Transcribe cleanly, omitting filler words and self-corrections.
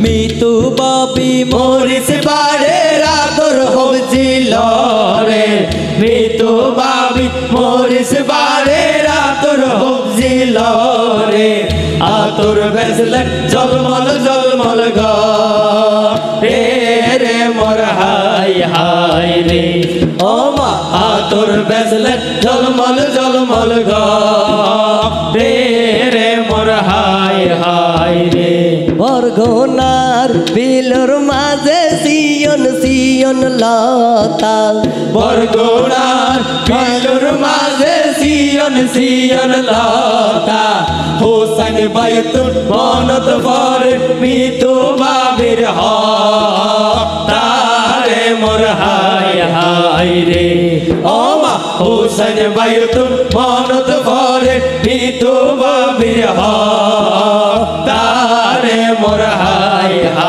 মিতু বাবি Morris বাড়ে রাতর হবজিল রে মিতু বাবি Morris বাড়ে রাতর হবজিল রে আতর বেসলে জলমল জলমল গা রে রে মোর হাই হাই রে ও মা আতর বেসলে জলমল জলমল গা রে রে মোর হাই হাই রে বরগুনার বিলর মাঝে সিয়ন সিয়ন লতা বরগুনার বিলর মাঝে সিয়ন সিয়ন লতা হোসেন বাইতুল মনত পরে মিতু বাবির হতারে মোর হাই হাই রে ও মা হোসেন বাইতুল মনত পরে মিতু বাবির হতারে মোর হাই হাই